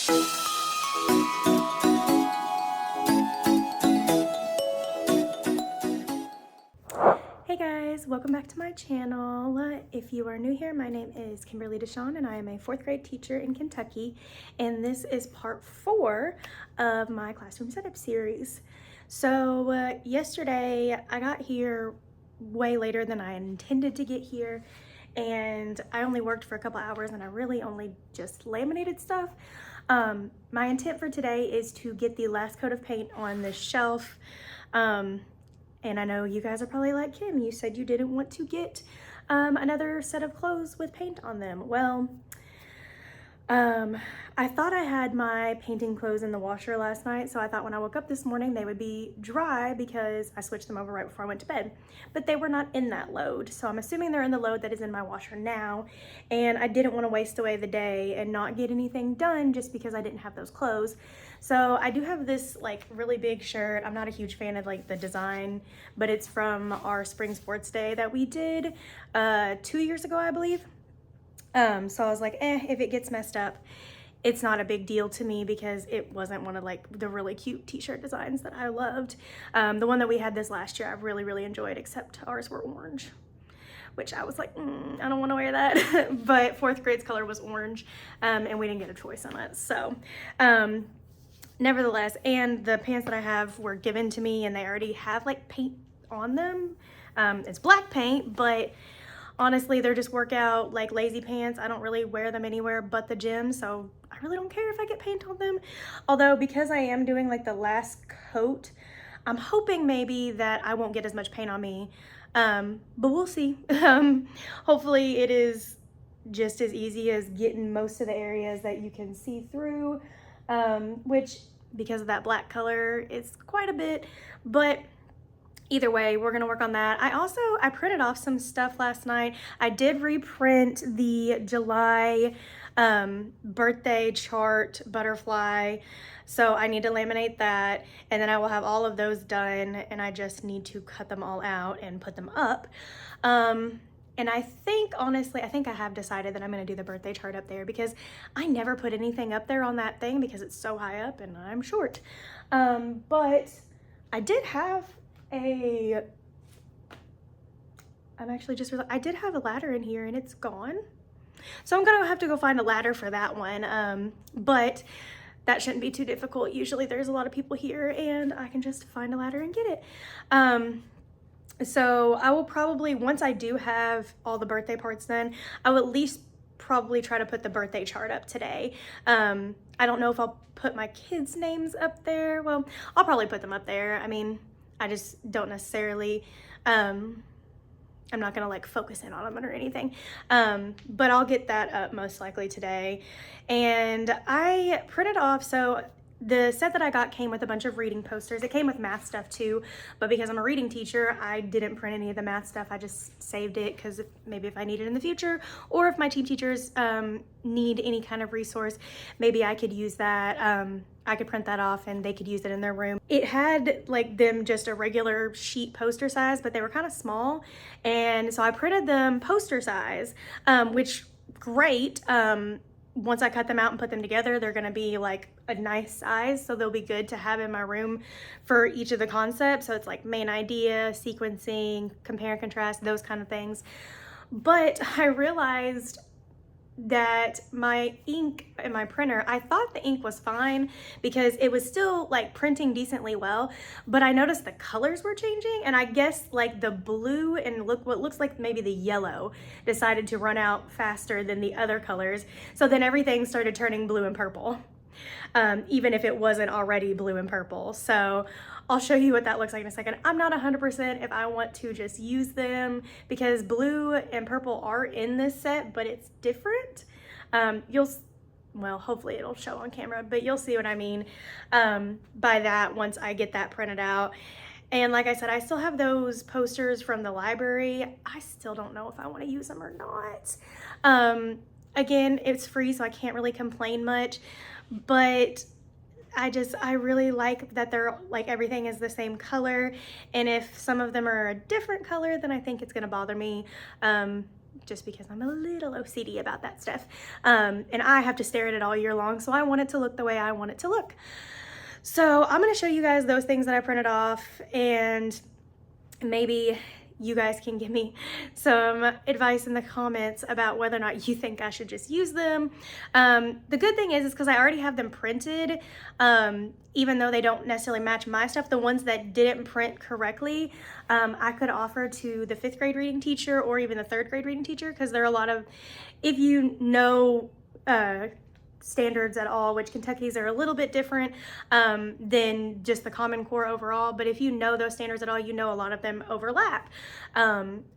Hey guys, welcome back to my channel. If you are new here, my name is Kimberly DeShon and I am a 4th grade teacher in Kentucky, and this is part 4 of my classroom setup series. So yesterday I got here way later than I intended to get here, and I only worked for a couple hours and I really only just laminated stuff. My intent for today is to get the last coat of paint on this shelf. And I know you guys are probably like, Kim, you said you didn't want to get another set of clothes with paint on them. Well, I thought I had my painting clothes in the washer last night, so I thought when I woke up this morning they would be dry because I switched them over right before I went to bed. But they were not in that load, so I'm assuming they're in the load that is in my washer now, and I didn't want to waste away the day and not get anything done just because I didn't have those clothes. So I do have this like really big shirt. I'm not a huge fan of like the design, but it's from our spring sports day that we did 2 years ago, I believe. So I was like, if it gets messed up, it's not a big deal to me because it wasn't one of like the really cute t-shirt designs that I loved. The one that we had this last year, I really enjoyed, except ours were orange, which I was like, I don't want to wear that. But 4th grade's color was orange, and we didn't get a choice on it. So, nevertheless, and the pants that I have were given to me and they already have like paint on them. It's black paint, but honestly, they're just workout, like lazy pants. I don't really wear them anywhere but the gym, so I really don't care if I get paint on them. Although, because I am doing like the last coat, I'm hoping maybe that I won't get as much paint on me, but we'll see. Hopefully it is just as easy as getting most of the areas that you can see through, which, because of that black color, it's quite a bit, but either way, we're gonna work on that. I printed off some stuff last night. I did reprint the July birthday chart butterfly, so I need to laminate that, and then I will have all of those done, and I just need to cut them all out and put them up. And I think, honestly, I have decided that I'm gonna do the birthday chart up there because I never put anything up there on that thing because it's so high up and I'm short. But I did have I did have a ladder in here and it's gone. So I'm gonna have to go find a ladder for that one. But that shouldn't be too difficult. Usually there's a lot of people here and I can just find a ladder and get it. So I will probably, once I do have all the birthday parts done, I will at least probably try to put the birthday chart up today. I don't know if I'll put my kids' names up there. Well, I'll probably put them up there. I mean, I just don't necessarily, I'm not gonna like focus in on them or anything. But I'll get that up most likely today. And I printed off, so the set that I got came with a bunch of reading posters. It came with math stuff too, but because I'm a reading teacher, I didn't print any of the math stuff. I just saved it because maybe if I need it in the future, or if my teachers need any kind of resource, maybe I could use that. I could print that off and they could use it in their room. It had like them just a regular sheet poster size, but they were kind of small. And so I printed them poster size, which great. Once I cut them out and put them together, they're gonna be like a nice size, so they'll be good to have in my room for each of the concepts. So it's like main idea, sequencing, compare and contrast, those kind of things. But I realized that my ink in my printer, I thought the ink was fine because it was still like printing decently well, but I noticed the colors were changing, and I guess like the blue and what looks like maybe the yellow decided to run out faster than the other colors. So then everything started turning blue and purple, even if it wasn't already blue and purple. So I'll show you what that looks like in a second. I'm not 100% if I want to just use them because blue and purple are in this set, but it's different. Well, hopefully it'll show on camera, but you'll see what I mean by that once I get that printed out. And like I said, I still have those posters from the library. I still don't know if I want to use them or not. Again, it's free, so I can't really complain much, but I really like that they're like everything is the same color, and if some of them are a different color, then I think it's gonna bother me. just because I'm a little OCD about that stuff. And I have to stare at it all year long, so I want it to look the way I want it to look. So I'm gonna show you guys those things that I printed off, and maybe you guys can give me some advice in the comments about whether or not you think I should just use them. The good thing is because I already have them printed, even though they don't necessarily match my stuff, the ones that didn't print correctly, I could offer to the 5th grade reading teacher or even the 3rd grade reading teacher, because there are a lot of, if you know, standards at all, which Kentucky's are a little bit different than just the Common Core overall, but if you know those standards at all, you know a lot of them overlap.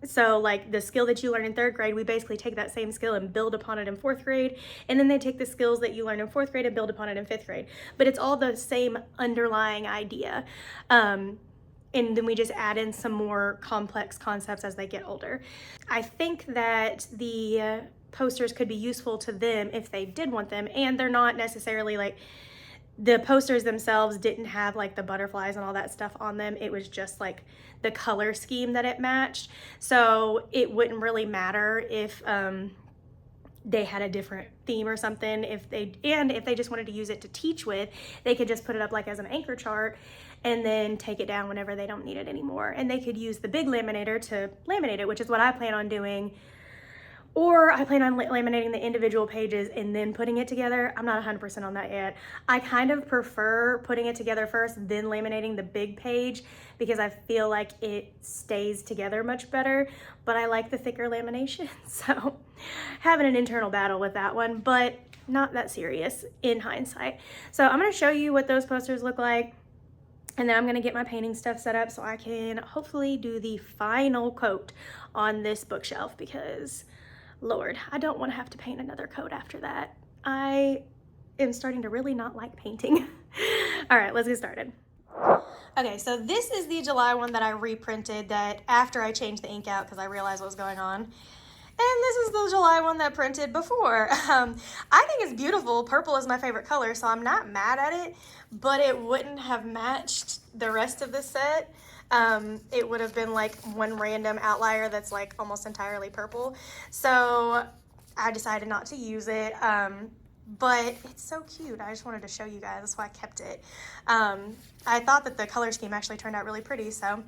So like the skill that you learn in 3rd grade, we basically take that same skill and build upon it in 4th grade, and then they take the skills that you learn in 4th grade and build upon it in 5th grade. But it's all the same underlying idea. And then we just add in some more complex concepts as they get older. I think that the posters could be useful to them if they did want them, and they're not necessarily like, the posters themselves didn't have like the butterflies and all that stuff on them. It was just like the color scheme that it matched. So it wouldn't really matter if they had a different theme or something. If they just wanted to use it to teach with, they could just put it up like as an anchor chart and then take it down whenever they don't need it anymore. And they could use the big laminator to laminate it, which is what I plan on doing. Or I plan on laminating the individual pages and then putting it together. I'm not 100% on that yet. I kind of prefer putting it together first, then laminating the big page, because I feel like it stays together much better, but I like the thicker lamination. So having an internal battle with that one, but not that serious in hindsight. So I'm gonna show you what those posters look like, and then I'm gonna get my painting stuff set up so I can hopefully do the final coat on this bookshelf, because Lord, I don't want to have to paint another coat after that. I am starting to really not like painting. All right, let's get started. Okay, so this is the July one that I reprinted that after I changed the ink out because I realized what was going on. And this is the July one that printed before. I think it's beautiful. Purple is my favorite color, so I'm not mad at it, but it wouldn't have matched the rest of the set. It would have been like one random outlier that's like almost entirely purple. So I decided not to use it, but it's so cute. I just wanted to show you guys. That's why I kept it. I thought that the color scheme actually turned out really pretty. So,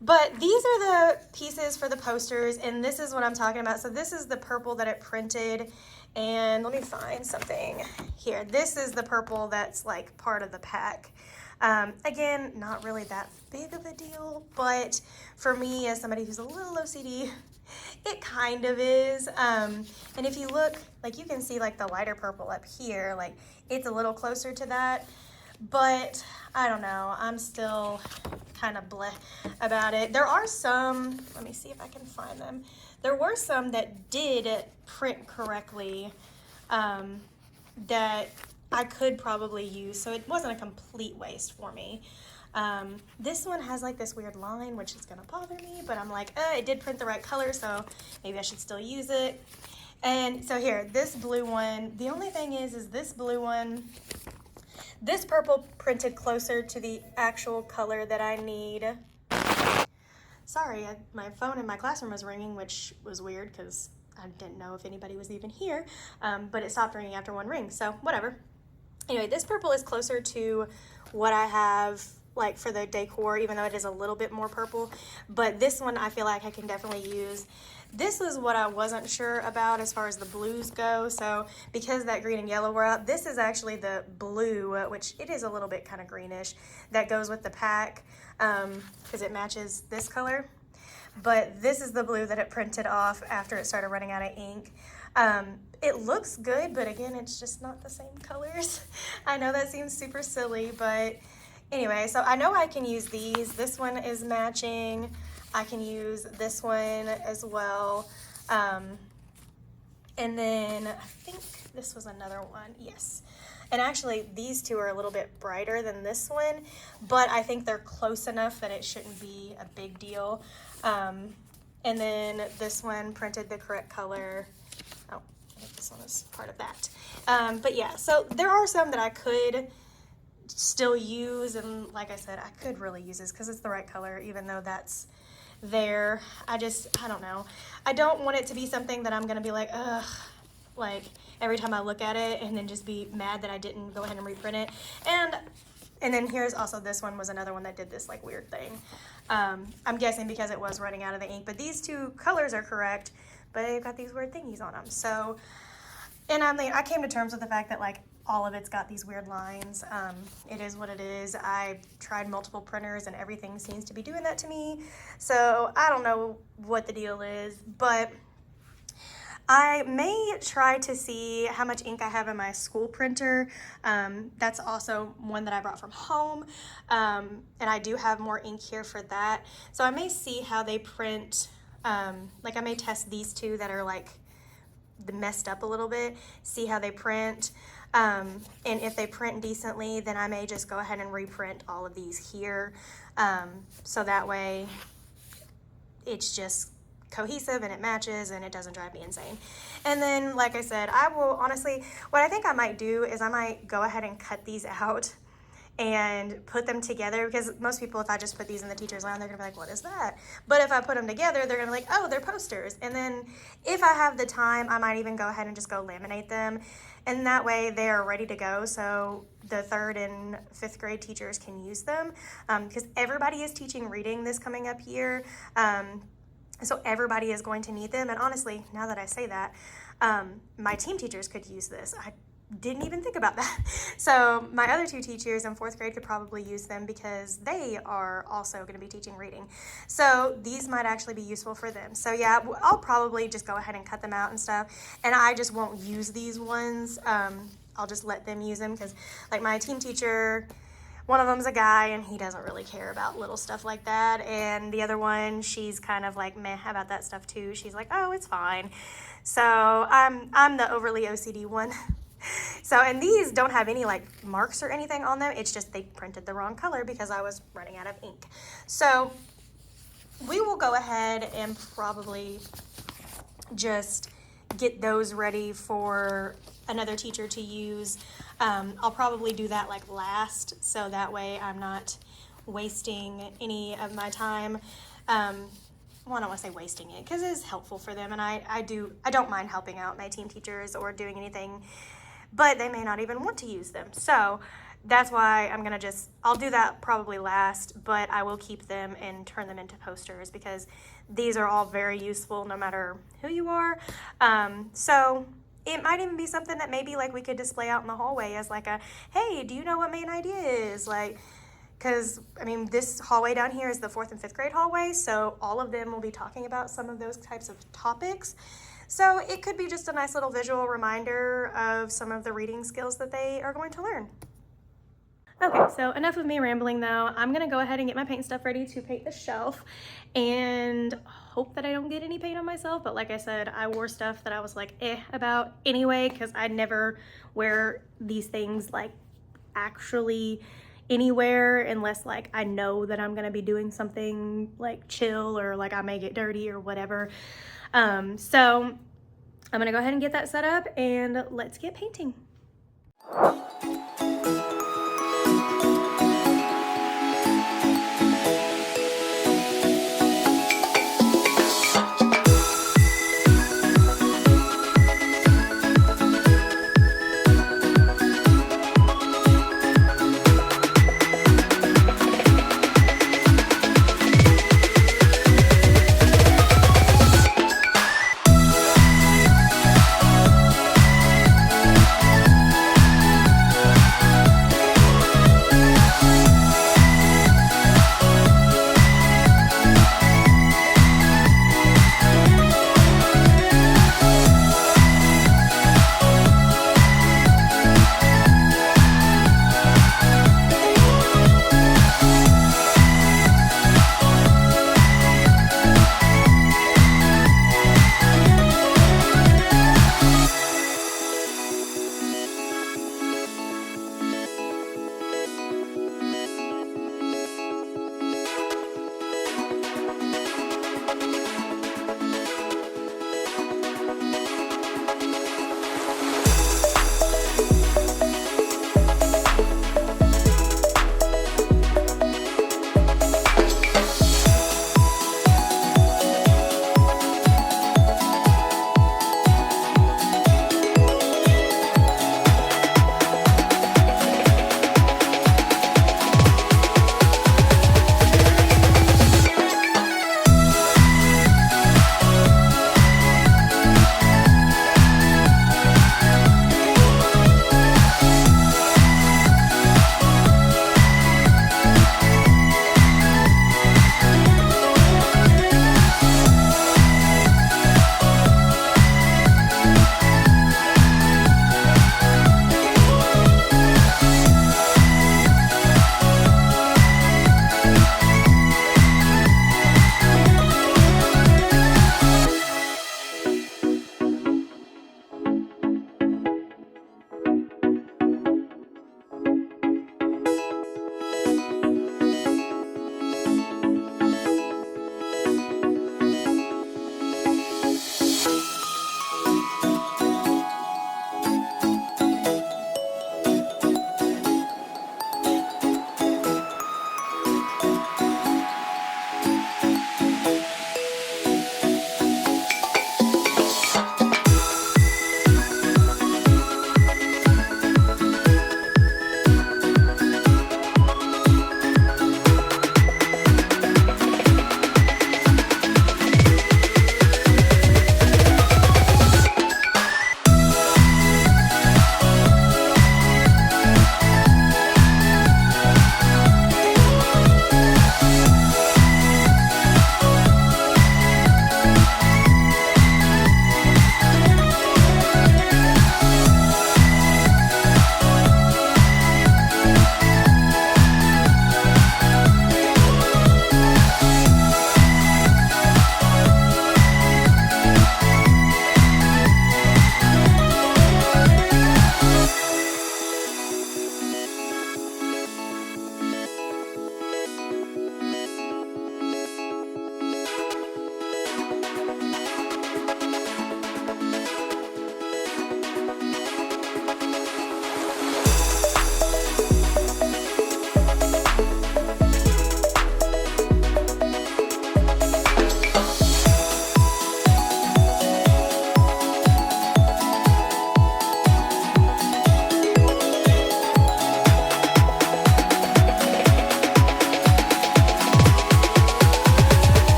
but these are the pieces for the posters, and this is what I'm talking about. So this is the purple that it printed, and let me find something here. This is the purple that's like part of the pack. Again, not really that big of a deal, but for me as somebody who's a little OCD, it kind of is. And if you look, like you can see like the lighter purple up here, like it's a little closer to that, but I don't know, I'm still kind of bleh about it. There are some, let me see if I can find them. There were some that did print correctly, that I could probably use, so it wasn't a complete waste for me. This one has like this weird line, which is gonna bother me, but I'm like, it did print the right color, so maybe I should still use it. And so here, this blue one, the only thing is this blue one, this purple printed closer to the actual color that I need. Sorry, my phone in my classroom was ringing, which was weird because I didn't know if anybody was even here, but it stopped ringing after one ring, so whatever. Anyway, this purple is closer to what I have like for the decor, even though it is a little bit more purple, but this one I feel like I can definitely use. This is what I wasn't sure about as far as the blues go, so because that green and yellow were out, this is actually the blue, which it is a little bit kind of greenish, that goes with the pack because it matches this color. But this is the blue that it printed off after it started running out of ink. It looks good, but again, it's just not the same colors. I know that seems super silly, but anyway, so I know I can use these. This one is matching. I can use this one as well. And then I think this was another one, yes. And actually, these two are a little bit brighter than this one, but I think they're close enough that it shouldn't be a big deal. And then this one printed the correct color. Oh, I think this one is part of that. But yeah, so there are some that I could still use, and like I said, I could really use this because it's the right color, even though that's there. I don't know. I don't want it to be something that I'm gonna be like, ugh, like every time I look at it, and then just be mad that I didn't go ahead and reprint it. And then here's also, this one was another one that did this like weird thing. I'm guessing because it was running out of the ink, but these two colors are correct, but they've got these weird thingies on them. So, and I came to terms with the fact that like all of it's got these weird lines. It is what it is. I tried multiple printers and everything seems to be doing that to me. So I don't know what the deal is, but I may try to see how much ink I have in my school printer. That's also one that I brought from home. And I do have more ink here for that. So I may see how they print. Like I may test these two that are like messed up a little bit, see how they print. And if they print decently, then I may just go ahead and reprint all of these here. So that way it's just cohesive and it matches and it doesn't drive me insane. And then, like I said, I will honestly, what I think I might do is I might go ahead and cut these out and put them together, because most people, if I just put these in the teacher's lounge, they're gonna be like, what is that? But if I put them together, they're gonna be like, oh, they're posters. And then if I have the time, I might even go ahead and just go laminate them. And that way they are ready to go. So the 3rd and 5th grade teachers can use them, because everybody is teaching reading this coming up year. So everybody is going to need them. And honestly, now that I say that, my team teachers could use this. I didn't even think about that. So my other 2 teachers in 4th grade could probably use them because they are also going to be teaching reading. So these might actually be useful for them. So yeah, I'll probably just go ahead and cut them out and stuff. And I just won't use these ones. I'll just let them use them, because like my team teacher, one of them's a guy and he doesn't really care about little stuff like that. And the other one, she's kind of like meh about that stuff too. She's like, oh, it's fine. So I'm the overly OCD one. So, and these don't have any like marks or anything on them. It's just they printed the wrong color because I was running out of ink. So we will go ahead and probably just get those ready for another teacher to use. I'll probably do that like last, so that way I'm not wasting any of my time. Well, I don't want to say wasting it, because it is helpful for them, and I don't mind helping out my team teachers or doing anything, but they may not even want to use them. So that's why I'll do that probably last, but I will keep them and turn them into posters, because these are all very useful no matter who you are. So it might even be something that maybe like we could display out in the hallway as like a, hey, do you know what main idea is? Like, because I mean, this hallway down here is the 4th and 5th grade hallway, so all of them will be talking about some of those types of topics. So it could be just a nice little visual reminder of some of the reading skills that they are going to learn. Okay, so enough of me rambling though. I'm gonna go ahead and get my paint stuff ready to paint the shelf and hope that I don't get any paint on myself. But like I said, I wore stuff that I was like about anyway, because I never wear these things like actually anywhere unless like I know that I'm gonna be doing something like chill or like I may get dirty or whatever. So I'm gonna go ahead and get that set up and let's get painting.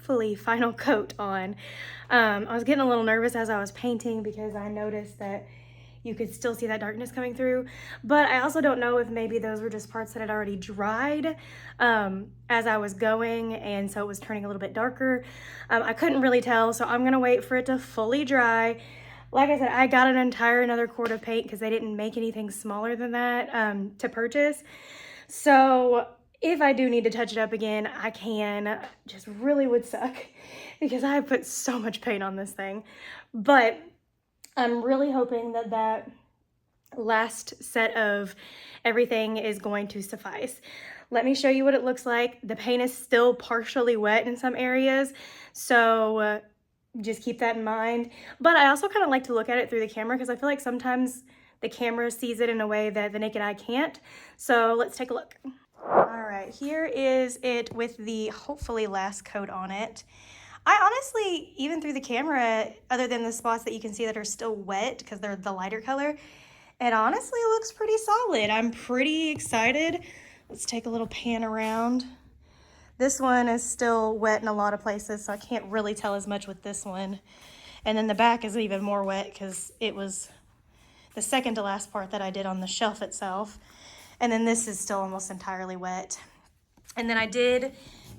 hopefully final coat on. I was getting a little nervous as I was painting because I noticed that you could still see that darkness coming through, but I also don't know if maybe those were just parts that had already dried as I was going, and so it was turning a little bit darker. I couldn't really tell, so I'm gonna wait for it to fully dry. Like I said, I got another quart of paint because they didn't make anything smaller than that to purchase. So if I do need to touch it up again, I can. Just really would suck because I put so much paint on this thing. But I'm really hoping that that last set of everything is going to suffice. Let me show you what it looks like. The paint is still partially wet in some areas, so just keep that in mind. But I also kind of like to look at it through the camera because I feel like sometimes the camera sees it in a way that the naked eye can't. So let's take a look. All right, here is it with the hopefully last coat on it. I honestly, even through the camera, other than the spots that you can see that are still wet because they're the lighter color, it honestly looks pretty solid. I'm pretty excited. Let's take a little pan around. This one is still wet in a lot of places, so I can't really tell as much with this one. And then the back is even more wet because it was the second to last part that I did on the shelf itself. And then this is still almost entirely wet. And then I did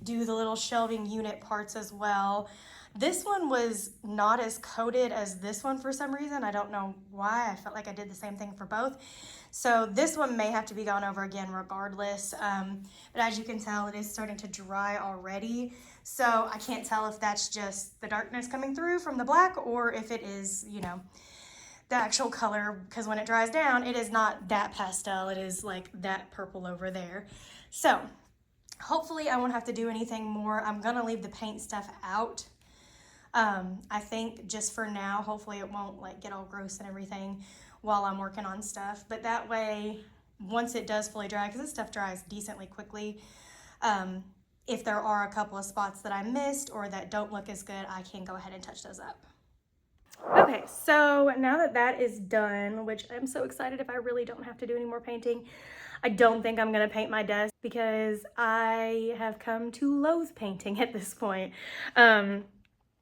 do the little shelving unit parts as well. This one was not as coated as this one for some reason. I don't know why. I felt like I did the same thing for both. So this one may have to be gone over again regardless. But as you can tell, it is starting to dry already. So I can't tell if that's just the darkness coming through from the black or if it is, you know, the actual color, because when it dries down, it is not that pastel. It is like that purple over there. So hopefully I won't have to do anything more. I'm gonna leave the paint stuff out. I think just for now, hopefully it won't like get all gross and everything while I'm working on stuff. But that way, once it does fully dry, because this stuff dries decently quickly, if there are a couple of spots that I missed or that don't look as good, I can go ahead and touch those up. Okay, so now that that is done, which I'm so excited if I really don't have to do any more painting, I don't think I'm gonna paint my desk because I have come to loathe painting at this point.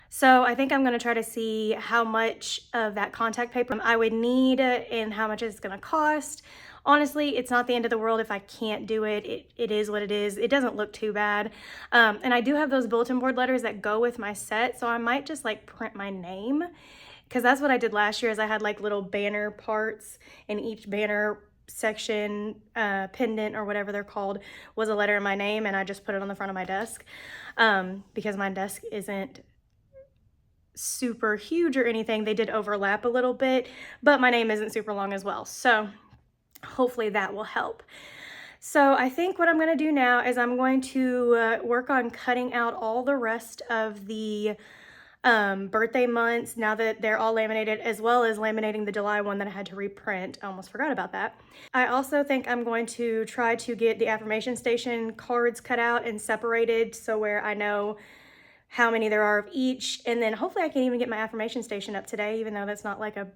So I think I'm gonna try to see how much of that contact paper I would need and how much it's gonna cost. Honestly, it's not the end of the world if I can't do it. It is what it is. It doesn't look too bad. And I do have those bulletin board letters that go with my set, so I might just like print my name, because that's what I did last year is I had like little banner parts, and each banner section, pendant or whatever they're called, was a letter in my name, and I just put it on the front of my desk because my desk isn't super huge or anything. They did overlap a little bit, but my name isn't super long as well. So hopefully that will help. So I think what I'm going to do now is I'm going to work on cutting out all the rest of the birthday months now that they're all laminated, as well as laminating the July one that I had to reprint. I almost forgot about that. I also think I'm going to try to get the affirmation station cards cut out and separated so where I know how many there are of each, and then hopefully I can even get my affirmation station up today, even though that's not like a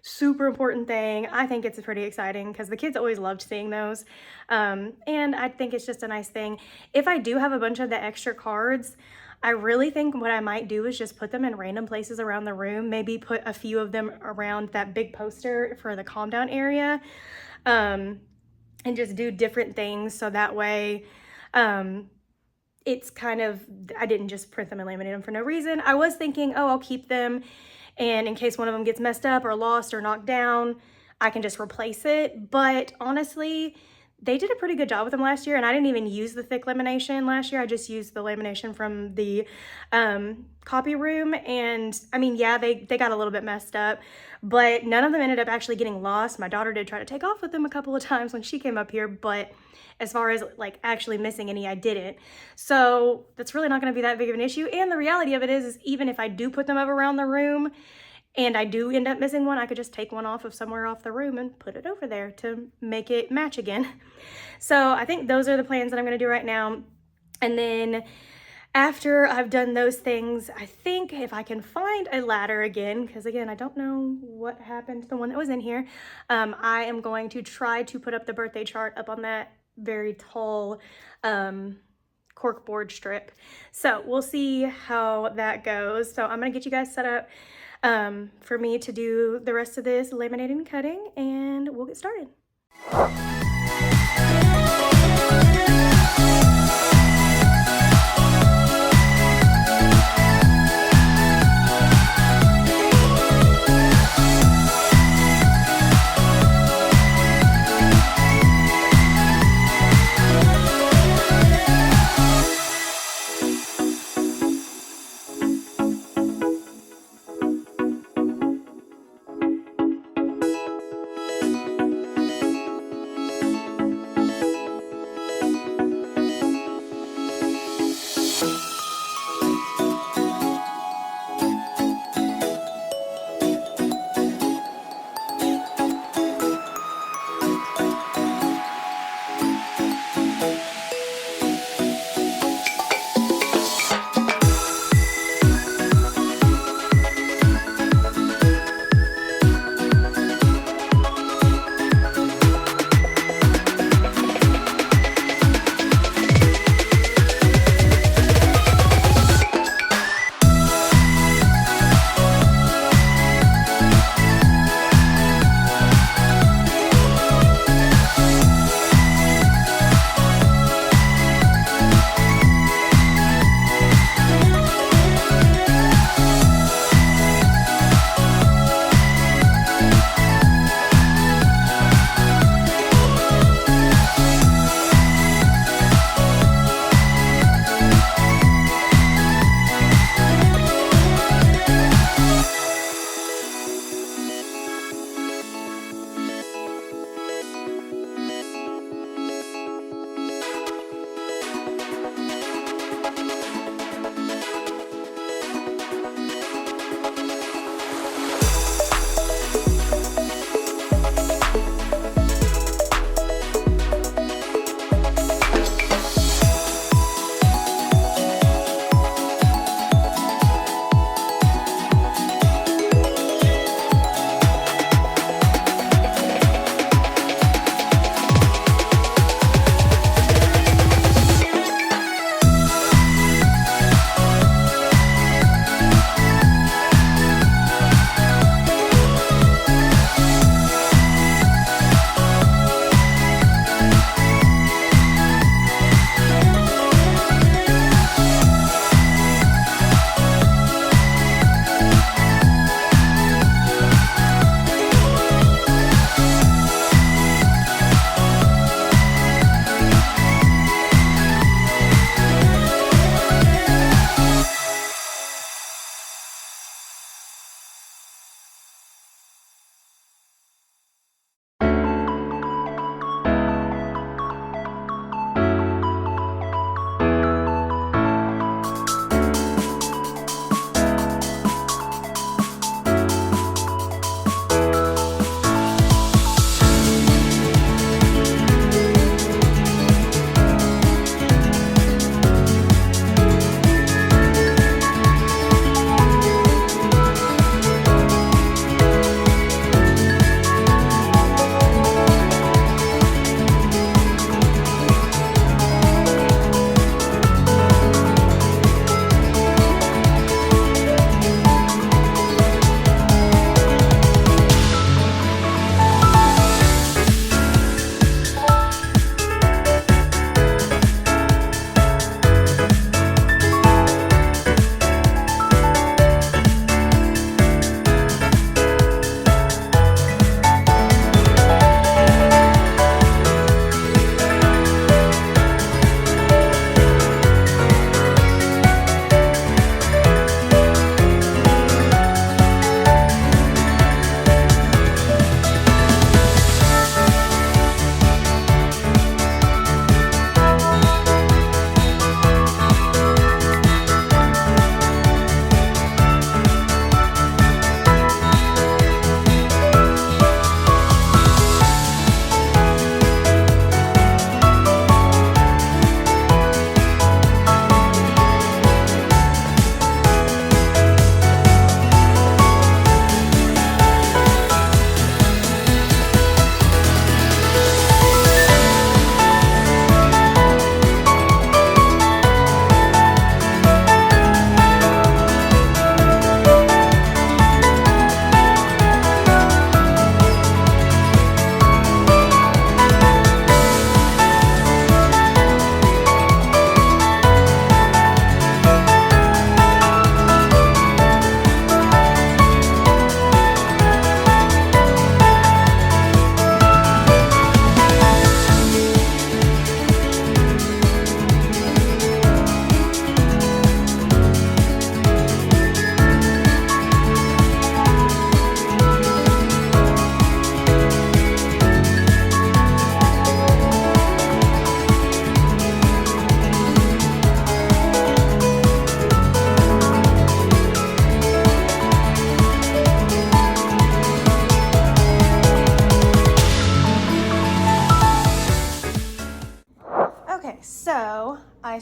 super important thing. I think it's pretty exciting because the kids always loved seeing those, and I think it's just a nice thing. If I do have a bunch of the extra cards, I really think what I might do is just put them in random places around the room, maybe put a few of them around that big poster for the calm down area, and just do different things so that way it's kind of, I didn't just print them and laminate them for no reason. I was thinking, oh, I'll keep them, and in case one of them gets messed up or lost or knocked down, I can just replace it. But honestly, they did a pretty good job with them last year, and I didn't even use the thick lamination last year. I just used the lamination from the copy room, and I mean, yeah, they got a little bit messed up, but none of them ended up actually getting lost. My daughter did try to take off with them a couple of times when she came up here, but as far as like actually missing any, I didn't. So that's really not going to be that big of an issue. And the reality of it is even if I do put them up around the room and I do end up missing one, I could just take one off of somewhere off the room and put it over there to make it match again. So I think those are the plans that I'm going to do right now. And then after I've done those things, I think if I can find a ladder again, because again, I don't know what happened to the one that was in here, I am going to try to put up the birthday chart up on that very tall cork board strip. So we'll see how that goes. So I'm gonna get you guys set up for me to do the rest of this laminating and cutting, and we'll get started.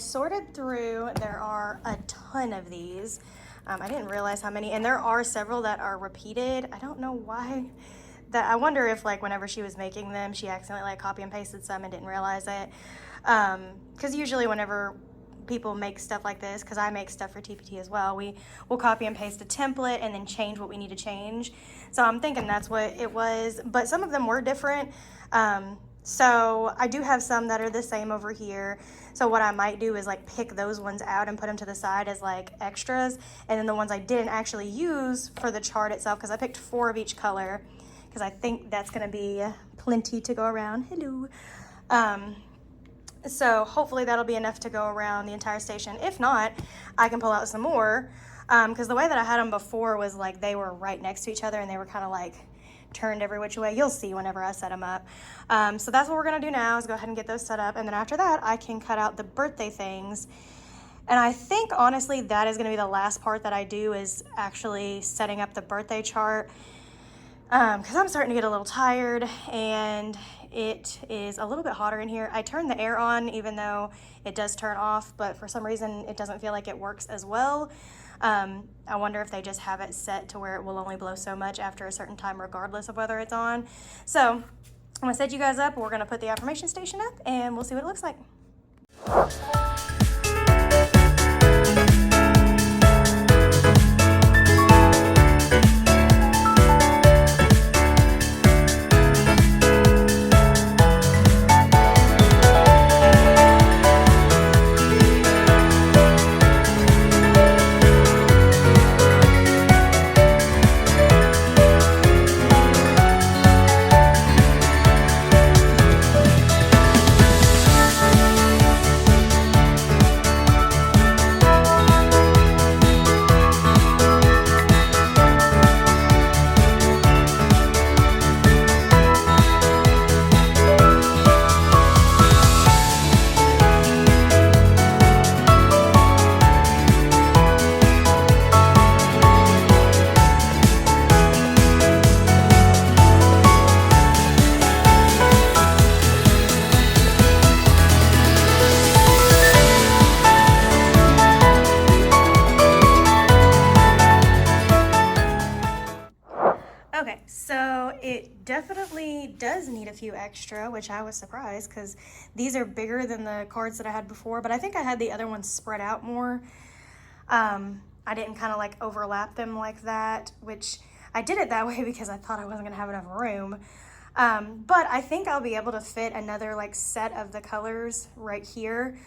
sorted through. There are a ton of these. I didn't realize how many, and there are several that are repeated. I don't know why. I wonder if like whenever she was making them, she accidentally like copy and pasted some and didn't realize it. Because usually whenever people make stuff like this, because I make stuff for TPT as well, we'll copy and paste a template and then change what we need to change. So I'm thinking that's what it was, but some of them were different. So I do have some that are the same over here. So what I might do is like pick those ones out and put them to the side as like extras. And then the ones I didn't actually use for the chart itself, because I picked 4 of each color, because I think that's going to be plenty to go around. Hello. So hopefully that'll be enough to go around the entire station. If not, I can pull out some more, because the way that I had them before was like they were right next to each other and they were kind of like turned every which way. You'll see whenever I set them up. So that's what we're going to do now, is go ahead and get those set up. And then after that, I can cut out the birthday things. And I think honestly that is going to be the last part that I do, is actually setting up the birthday chart. Because I'm starting to get a little tired and it is a little bit hotter in here. I turned the air on even though it does turn off, but for some reason it doesn't feel like it works as well. I wonder if they just have it set to where it will only blow so much after a certain time regardless of whether it's on. So I'm gonna set you guys up. We're gonna put the affirmation station up and we'll see what it looks like. Okay, so it definitely does need a few extra, which I was surprised because these are bigger than the cards that I had before, but I think I had the other ones spread out more. I didn't kind of like overlap them like that, which I did it that way because I thought I wasn't gonna have enough room. But I think I'll be able to fit another like set of the colors right here.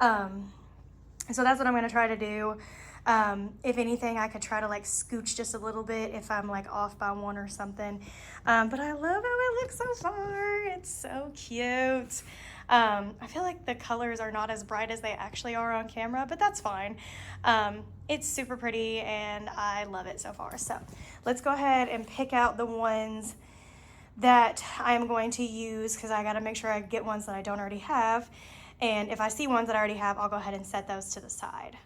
So that's what I'm gonna try to do. If anything, I could try to like scooch just a little bit if I'm like off by one or something. But I love how it looks so far. It's so cute. I feel like the colors are not as bright as they actually are on camera, but that's fine. It's super pretty and I love it so far. So let's go ahead and pick out the ones that I'm going to use, because I got to make sure I get ones that I don't already have. And if I see ones that I already have, I'll go ahead and set those to the side.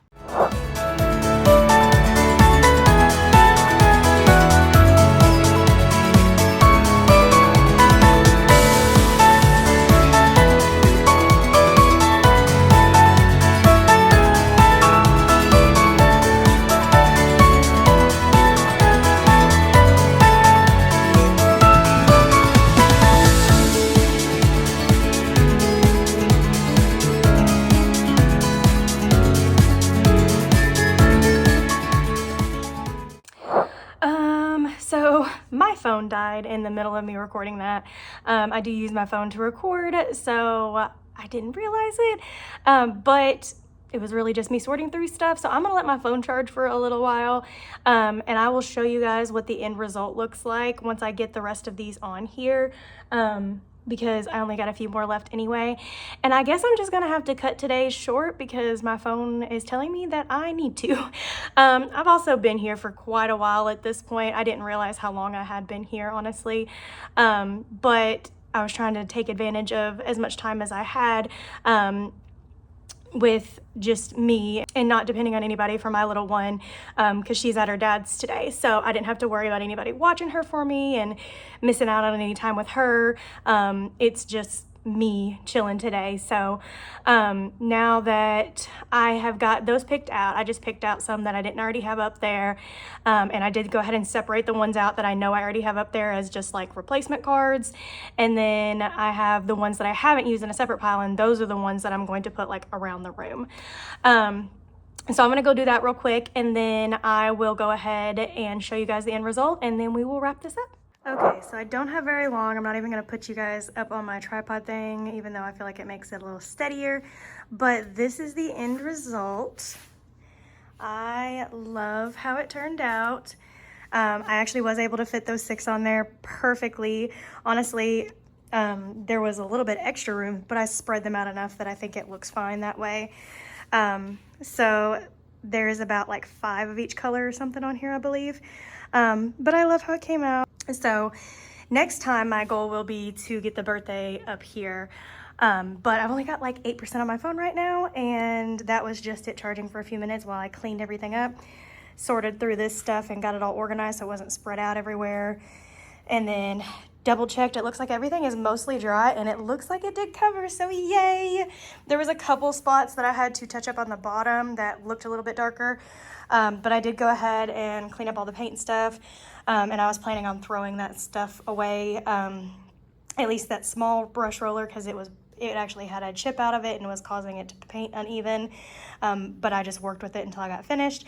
So my phone died in the middle of me recording that. I do use my phone to record, so I didn't realize it, but it was really just me sorting through stuff. So I'm gonna let my phone charge for a little while, and I will show you guys what the end result looks like once I get the rest of these on here. Because I only got a few more left anyway. And I guess I'm just gonna have to cut today short because my phone is telling me that I need to. I've also been here for quite a while at this point. I didn't realize how long I had been here, honestly. But I was trying to take advantage of as much time as I had with just me and not depending on anybody for my little one, because she's at her dad's today. So I didn't have to worry about anybody watching her for me and missing out on any time with her. It's just me chilling today. So now that I have got those picked out, I just picked out some that I didn't already have up there, and I did go ahead and separate the ones out that I know I already have up there as just like replacement cards, and then I have the ones that I haven't used in a separate pile, and those are the ones that I'm going to put like around the room. So I'm gonna go do that real quick, and then I will go ahead and show you guys the end result, and then we will wrap this up. Okay, so I don't have very long. I'm not even gonna put you guys up on my tripod thing, even though I feel like it makes it a little steadier, but this is the end result. I love how it turned out. I actually was able to fit those 6 on there perfectly. Honestly, there was a little bit extra room, but I spread them out enough that I think it looks fine that way. So there's about like 5 of each color or something on here, I believe. But I love how it came out. So next time my goal will be to get the birthday up here. But I've only got like 8% on my phone right now, and that was just it charging for a few minutes while I cleaned everything up, sorted through this stuff and got it all organized so it wasn't spread out everywhere. And then double checked, it looks like everything is mostly dry, and it looks like it did cover, so yay. There was a couple spots that I had to touch up on the bottom that looked a little bit darker, but I did go ahead and clean up all the paint and stuff, and I was planning on throwing that stuff away, at least that small brush roller, because it actually had a chip out of it and was causing it to paint uneven, but I just worked with it until I got finished.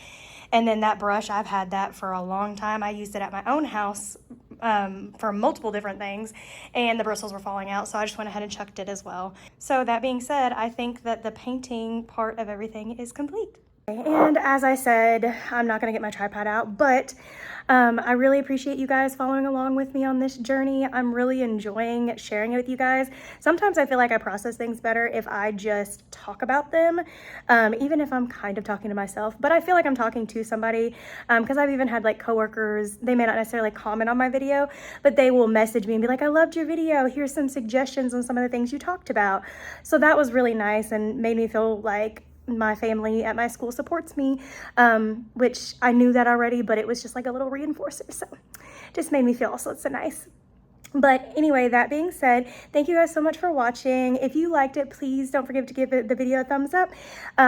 And then that brush, I've had that for a long time. I used it at my own house for multiple different things, and the bristles were falling out, so I just went ahead and chucked it as well. So that being said, I think that the painting part of everything is complete. And as I said, I'm not gonna get my tripod out, but I really appreciate you guys following along with me on this journey. I'm really enjoying sharing it with you guys. Sometimes I feel like I process things better if I just talk about them, even if I'm kind of talking to myself, but I feel like I'm talking to somebody, because I've even had like coworkers, they may not necessarily comment on my video, but they will message me and be like, I loved your video, here's some suggestions on some of the things you talked about. So that was really nice and made me feel like my family at my school supports me, which I knew that already, but it was just like a little reinforcer, so just made me feel also so nice. But anyway, that being said, thank you guys so much for watching. If you liked it, please don't forget to give the video a thumbs up.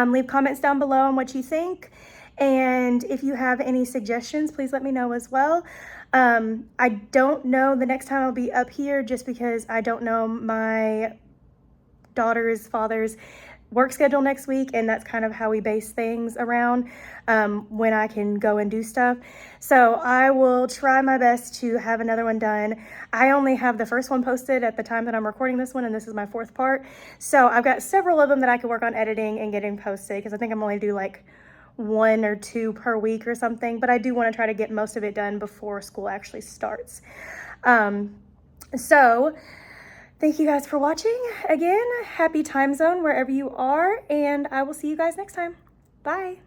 Leave comments down below on what you think, and if you have any suggestions, please let me know as well. I don't know the next time I'll be up here, just because I don't know my daughter's father's work schedule next week, and that's kind of how we base things around when I can go and do stuff. So I will try my best to have another one done. I only have the first one posted at the time that I'm recording this one, and this is my 4th part. So I've got several of them that I could work on editing and getting posted, because I think I'm only do like 1 or 2 per week or something, but I do want to try to get most of it done before school actually starts. So thank you guys for watching. Again, happy time zone wherever you are, and I will see you guys next time. Bye.